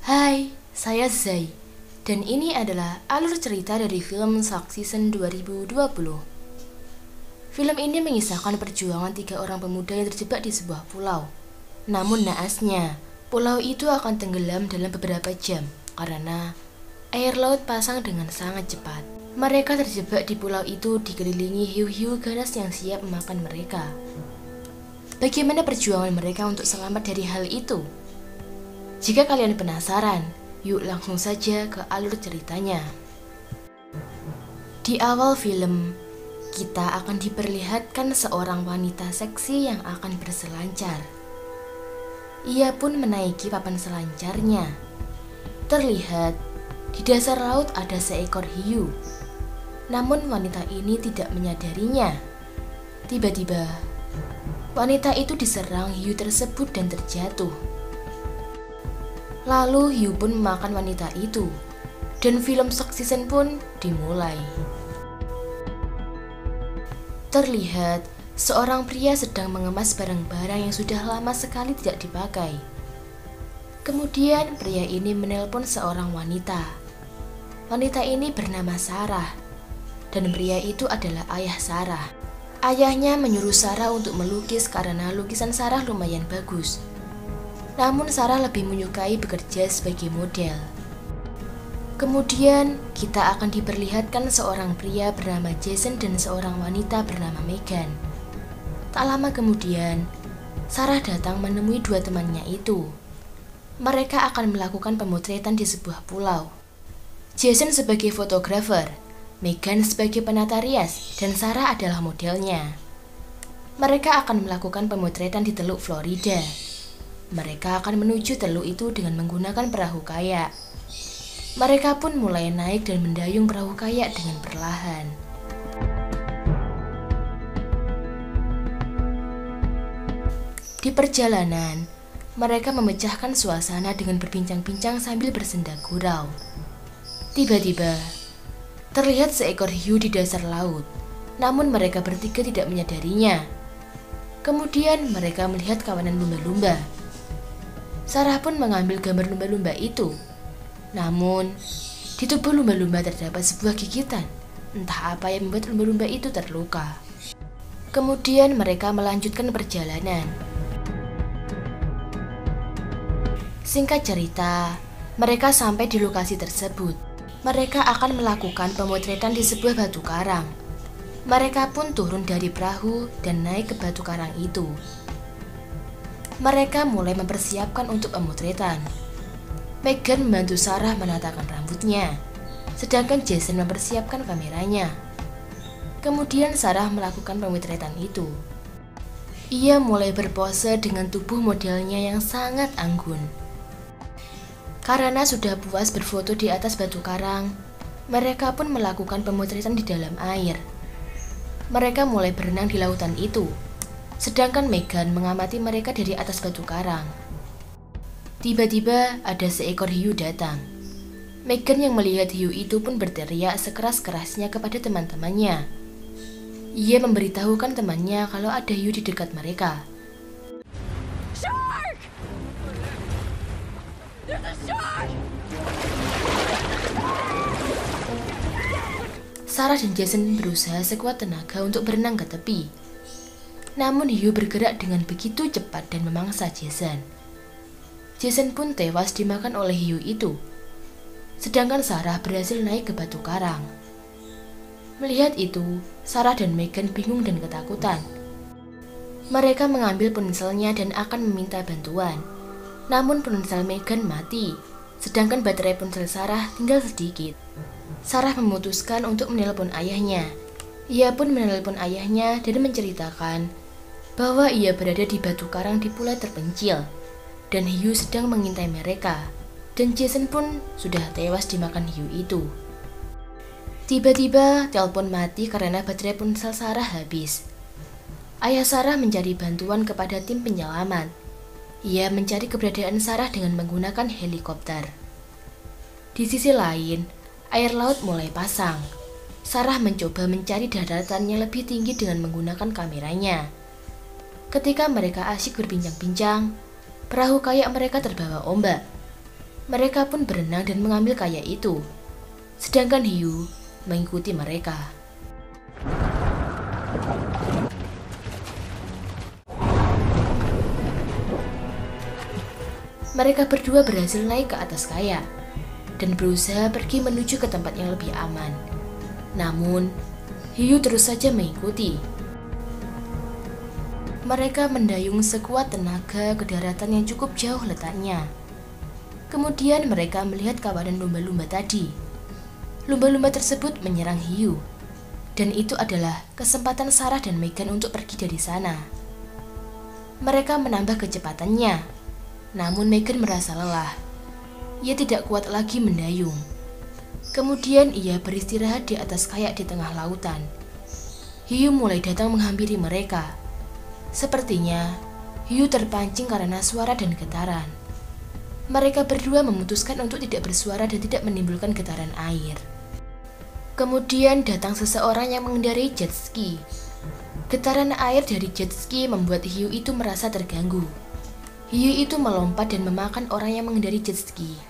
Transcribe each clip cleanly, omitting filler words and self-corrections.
Hai, saya Zai, dan ini adalah alur cerita dari film Succession 2020. Film ini mengisahkan perjuangan 3 orang pemuda yang terjebak di sebuah pulau. Namun naasnya, pulau itu akan tenggelam dalam beberapa jam karena air laut pasang dengan sangat cepat. Mereka terjebak di pulau itu dikelilingi hiu-hiu ganas yang siap memakan mereka. Bagaimana perjuangan mereka untuk selamat dari hal itu? Jika kalian penasaran, yuk langsung saja ke alur ceritanya. Di awal film, kita akan diperlihatkan seorang wanita seksi yang akan berselancar. Ia pun menaiki papan selancarnya. Terlihat di dasar laut ada seekor hiu. Namun wanita ini tidak menyadarinya. Tiba-tiba, wanita itu diserang hiu tersebut dan terjatuh. Lalu hiu pun memakan wanita itu, dan film Succession pun dimulai. Terlihat seorang pria sedang mengemas barang-barang yang sudah lama sekali tidak dipakai. Kemudian pria ini menelpon seorang wanita. Wanita ini bernama Sarah, dan pria itu adalah ayah Sarah. Ayahnya menyuruh Sarah untuk melukis karena lukisan Sarah lumayan bagus. Namun Sarah lebih menyukai bekerja sebagai model. Kemudian kita akan diperlihatkan seorang pria bernama Jason dan seorang wanita bernama Megan. Tak lama kemudian, Sarah datang menemui 2 temannya itu. Mereka akan melakukan pemotretan di sebuah pulau. Jason sebagai fotografer, Megan sebagai penata rias, dan Sarah adalah modelnya. Mereka akan melakukan pemotretan di Teluk Florida. Mereka akan menuju teluk itu dengan menggunakan perahu kayak. Mereka pun mulai naik dan mendayung perahu kayak dengan perlahan. Di perjalanan, mereka memecahkan suasana dengan berbincang-bincang sambil bersenda gurau. Tiba-tiba, terlihat seekor hiu di dasar laut, namun mereka bertiga tidak menyadarinya. Kemudian mereka melihat kawanan lumba-lumba. Sarah pun mengambil gambar lumba-lumba itu. Namun, di tubuh lumba-lumba terdapat sebuah gigitan. Entah apa yang membuat lumba-lumba itu terluka. Kemudian mereka melanjutkan perjalanan. Singkat cerita, mereka sampai di lokasi tersebut. Mereka akan melakukan pemotretan di sebuah batu karang. Mereka pun turun dari perahu dan naik ke batu karang itu. Mereka mulai mempersiapkan untuk pemotretan. Megan membantu Sarah menatakan rambutnya, sedangkan Jason mempersiapkan kameranya. Kemudian Sarah melakukan pemotretan itu. Ia mulai berpose dengan tubuh modelnya yang sangat anggun. Karena sudah puas berfoto di atas batu karang, mereka pun melakukan pemotretan di dalam air. Mereka mulai berenang di lautan itu, sedangkan Megan mengamati mereka dari atas batu karang. Tiba-tiba ada seekor hiu datang. Megan yang melihat hiu itu pun berteriak sekeras-kerasnya kepada teman-temannya. Ia memberitahukan temannya kalau ada hiu di dekat mereka. Shark! There's a shark! Sarah dan Jason berusaha sekuat tenaga untuk berenang ke tepi. Namun hiu bergerak dengan begitu cepat dan memangsa Jason. Jason pun tewas dimakan oleh hiu itu. Sedangkan Sarah berhasil naik ke batu karang. Melihat itu, Sarah dan Megan bingung dan ketakutan. Mereka mengambil ponselnya dan akan meminta bantuan. Namun ponsel Megan mati, sedangkan baterai ponsel Sarah tinggal sedikit. Sarah memutuskan untuk menelpon ayahnya. Ia pun menelpon ayahnya dan menceritakan bahwa ia berada di batu karang di pulau terpencil dan hiu sedang mengintai mereka, dan Jason pun sudah tewas dimakan hiu itu. Tiba-tiba telepon mati karena baterai ponsel Sarah habis. Ayah Sarah mencari bantuan kepada tim penyelamat. Ia mencari keberadaan Sarah dengan menggunakan helikopter. Di sisi lain, air laut mulai pasang. Sarah mencoba mencari daratan yang lebih tinggi dengan menggunakan kameranya. Ketika mereka asyik berbincang-bincang, perahu kayak mereka terbawa ombak. Mereka pun berenang dan mengambil kayak itu, sedangkan hiu mengikuti mereka. Mereka berdua berhasil naik ke atas kayak dan berusaha pergi menuju ke tempat yang lebih aman. Namun, hiu terus saja mengikuti. Mereka mendayung sekuat tenaga ke daratan yang cukup jauh letaknya. Kemudian mereka melihat kawanan lumba-lumba tadi. Lumba-lumba tersebut menyerang hiu, dan itu adalah kesempatan Sarah dan Megan untuk pergi dari sana. Mereka menambah kecepatannya. Namun Megan merasa lelah. Ia tidak kuat lagi mendayung. Kemudian ia beristirahat di atas kayak di tengah lautan. Hiu mulai datang menghampiri mereka. Sepertinya hiu terpancing karena suara dan getaran. Mereka berdua memutuskan untuk tidak bersuara dan tidak menimbulkan getaran air. Kemudian datang seseorang yang mengendarai jet ski. Getaran air dari jet ski membuat hiu itu merasa terganggu. Hiu itu melompat dan memakan orang yang mengendarai jet ski.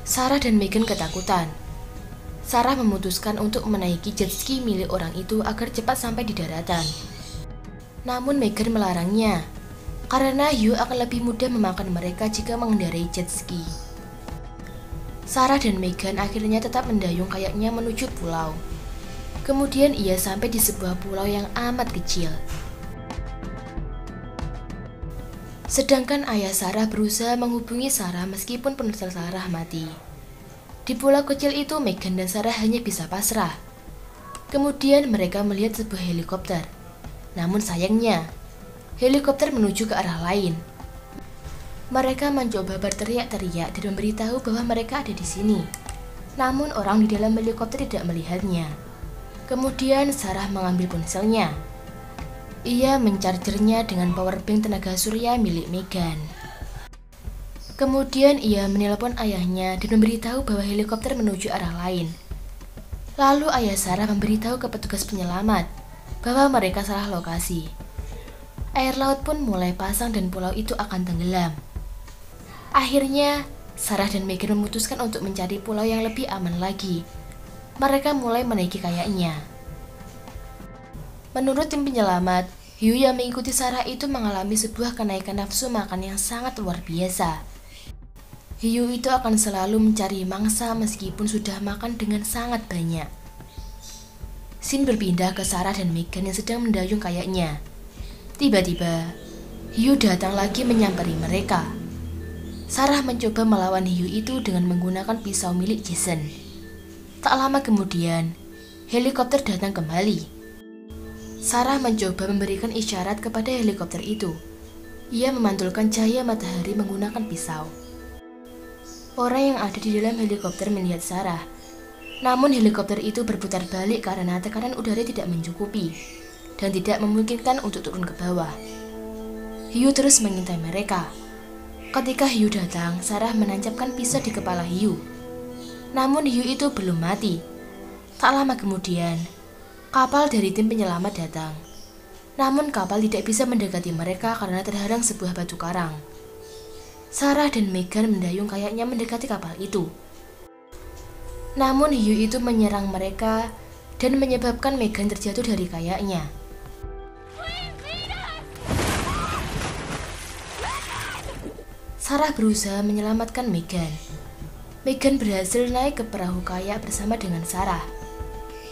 Sarah dan Megan ketakutan. Sarah memutuskan untuk menaiki jet ski milik orang itu agar cepat sampai di daratan. Namun Megan melarangnya, karena hiu akan lebih mudah memakan mereka jika mengendarai jet ski. Sarah dan Megan akhirnya tetap mendayung kayaknya menuju pulau. Kemudian ia sampai di sebuah pulau yang amat kecil. Sedangkan ayah Sarah berusaha menghubungi Sarah meskipun ponsel Sarah mati. Di pulau kecil itu Megan dan Sarah hanya bisa pasrah. Kemudian mereka melihat sebuah helikopter. Namun sayangnya, helikopter menuju ke arah lain. Mereka mencoba berteriak-teriak dan memberitahu bahwa mereka ada di sini. Namun orang di dalam helikopter tidak melihatnya. Kemudian Sarah mengambil ponselnya. Ia mencargernya dengan powerbank tenaga surya milik Megan. Kemudian ia menelpon ayahnya dan memberitahu bahwa helikopter menuju arah lain. Lalu ayah Sarah memberitahu ke petugas penyelamat bahwa mereka salah lokasi. Air laut pun mulai pasang dan pulau itu akan tenggelam. Akhirnya, Sarah dan Megan memutuskan untuk mencari pulau yang lebih aman lagi. Mereka mulai menaiki kayaknya. Menurut tim penyelamat, hiu yang mengikuti Sarah itu mengalami sebuah kenaikan nafsu makan yang sangat luar biasa. Hiu itu akan selalu mencari mangsa meskipun sudah makan dengan sangat banyak. Scene berpindah ke Sarah dan Megan yang sedang mendayung kayaknya. Tiba-tiba, hiu datang lagi menyamperi mereka. Sarah mencoba melawan hiu itu dengan menggunakan pisau milik Jason. Tak lama kemudian, helikopter datang kembali. Sarah mencoba memberikan isyarat kepada helikopter itu. Ia memantulkan cahaya matahari menggunakan pisau. Orang yang ada di dalam helikopter melihat Sarah. Namun helikopter itu berputar balik karena tekanan udara tidak mencukupi dan tidak memungkinkan untuk turun ke bawah. Hiu terus mengintai mereka. Ketika hiu datang, Sarah menancapkan pisau di kepala hiu. Namun hiu itu belum mati. Tak lama kemudian, kapal dari tim penyelamat datang. Namun kapal tidak bisa mendekati mereka karena terhalang sebuah batu karang. Sarah dan Megan mendayung kayaknya mendekati kapal itu. Namun hiu itu menyerang mereka dan menyebabkan Megan terjatuh dari kayaknya. Sarah berusaha menyelamatkan Megan. Megan berhasil naik ke perahu kayak bersama dengan Sarah.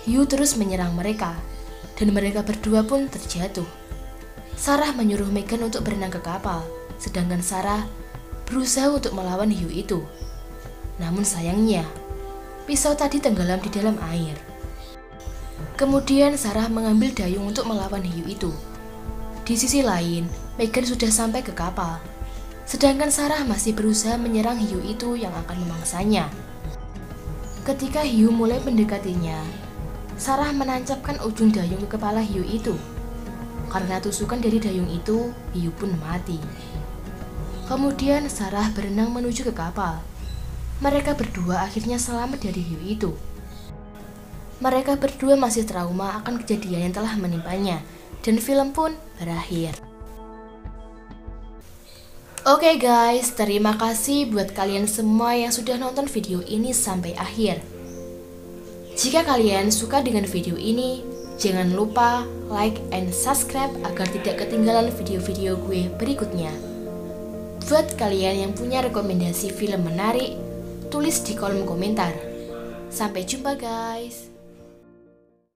Hiu terus menyerang mereka, dan mereka berdua pun terjatuh. Sarah menyuruh Megan untuk berenang ke kapal, sedangkan Sarah berusaha untuk melawan hiu itu. Namun sayangnya, pisau tadi tenggelam di dalam air. Kemudian Sarah mengambil dayung untuk melawan hiu itu. Di sisi lain, Megan sudah sampai ke kapal. Sedangkan Sarah masih berusaha menyerang hiu itu yang akan memangsanya. Ketika hiu mulai mendekatinya, Sarah menancapkan ujung dayung ke kepala hiu itu. Karena tusukan dari dayung itu, hiu pun mati. Kemudian Sarah berenang menuju ke kapal. Mereka berdua akhirnya selamat dari hiu itu. Mereka berdua masih trauma akan kejadian yang telah menimpanya, dan film pun berakhir. Oke guys, terima kasih buat kalian semua yang sudah nonton video ini sampai akhir. Jika kalian suka dengan video ini, jangan lupa like and subscribe agar tidak ketinggalan video-video gue berikutnya. Buat kalian yang punya rekomendasi film menarik, tulis di kolom komentar. Sampai jumpa guys.